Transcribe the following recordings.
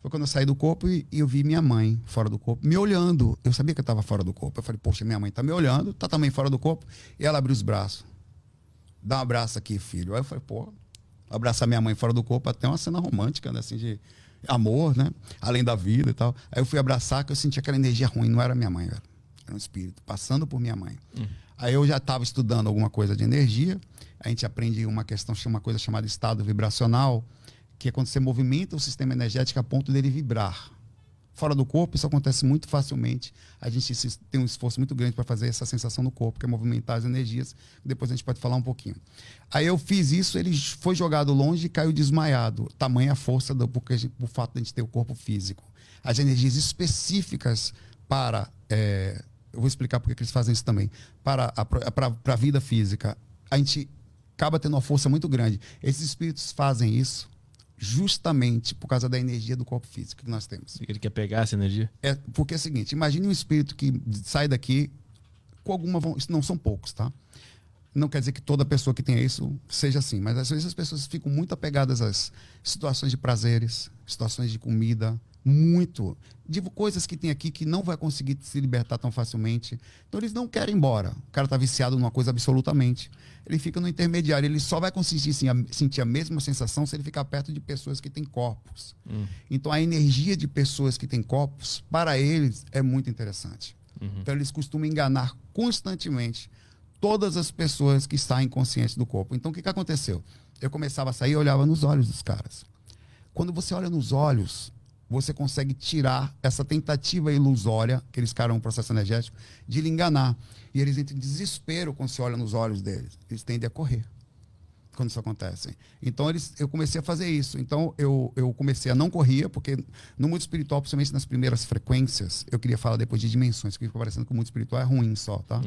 Foi quando eu saí do corpo e eu vi minha mãe fora do corpo, me olhando. Eu sabia que eu estava fora do corpo. Eu falei, poxa, minha mãe está me olhando, está também fora do corpo. E ela abriu os braços. Dá um abraço aqui, filho. Aí eu falei, pô, abraçar minha mãe fora do corpo, até uma cena romântica, né? Assim, de amor, né? Além da vida e tal. Aí eu fui abraçar, que eu senti aquela energia ruim. Não era minha mãe, velho. Era um espírito, passando por minha mãe. Aí eu já estava estudando alguma coisa de energia. A gente aprende uma coisa chamada estado vibracional, que é quando você movimenta o sistema energético a ponto dele vibrar. Fora do corpo, isso acontece muito facilmente. A gente tem um esforço muito grande para fazer essa sensação no corpo, que é movimentar as energias. Depois a gente pode falar um pouquinho. Aí eu fiz isso, ele foi jogado longe e caiu desmaiado. Tamanha a força por fato de a gente ter o corpo físico. As energias específicas para... eu vou explicar porque que eles fazem isso também. Para a vida física, a gente acaba tendo uma força muito grande. Esses espíritos fazem isso justamente por causa da energia do corpo físico que nós temos. Ele quer pegar essa energia? Porque é o seguinte, imagine um espírito que sai daqui com alguma... Isso não são poucos, tá? Não quer dizer que toda pessoa que tenha isso seja assim, mas às vezes as pessoas ficam muito apegadas às situações de prazeres, situações de comida, de coisas que tem aqui que não vai conseguir se libertar tão facilmente. Então eles não querem ir embora. O cara está viciado numa coisa absolutamente. Ele fica no intermediário. Ele só vai conseguir sentir a mesma sensação se ele ficar perto de pessoas que têm corpos. Então a energia de pessoas que têm corpos, para eles, é muito interessante. Então eles costumam enganar constantemente todas as pessoas que saem conscientes do corpo. Então o que aconteceu? Eu começava a sair e olhava nos olhos dos caras. Quando você olha nos olhos, você consegue tirar essa tentativa ilusória, que eles caram um processo energético, de lhe enganar. E eles entram em desespero quando você olha nos olhos deles. Eles tendem a correr quando isso acontece. Então eu comecei a fazer isso. Então eu comecei a não correr, porque no mundo espiritual, principalmente nas primeiras frequências, eu queria falar depois de dimensões, que fica parecendo que o mundo espiritual é ruim só, tá?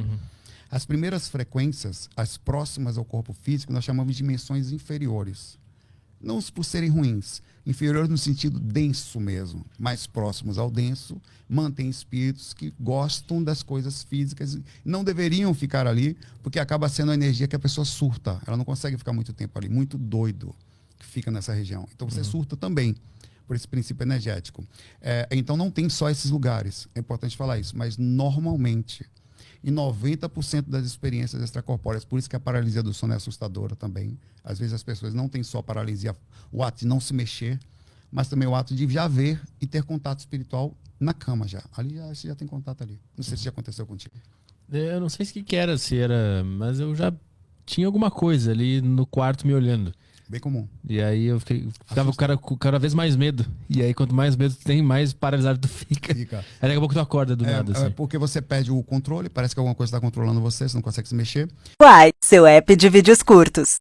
As primeiras frequências, as próximas ao corpo físico, nós chamamos de dimensões inferiores. Não por serem ruins, inferiores no sentido denso mesmo, mais próximos ao denso, mantém espíritos que gostam das coisas físicas, não deveriam ficar ali, porque acaba sendo a energia que a pessoa surta, ela não consegue ficar muito tempo ali, muito doido que fica nessa região. Então você surta também, por esse princípio energético. Então não tem só esses lugares, é importante falar isso, mas normalmente, em 90% das experiências extracorpóreas, por isso que a paralisia do sono é assustadora também. Às vezes as pessoas não têm só paralisia, o ato de não se mexer, mas também o ato de já ver e ter contato espiritual na cama já. Ali você já tem contato ali. Não sei se já aconteceu contigo. Eu não sei se era, mas eu já tinha alguma coisa ali no quarto me olhando. Bem comum. E aí eu ficava com cada vez mais medo. E aí quanto mais medo tu tem, mais paralisado tu fica. Aí daqui a pouco tu acorda do nada. Assim. Porque você perde o controle, parece que alguma coisa está controlando você, você não consegue se mexer. Uai, seu app de vídeos curtos.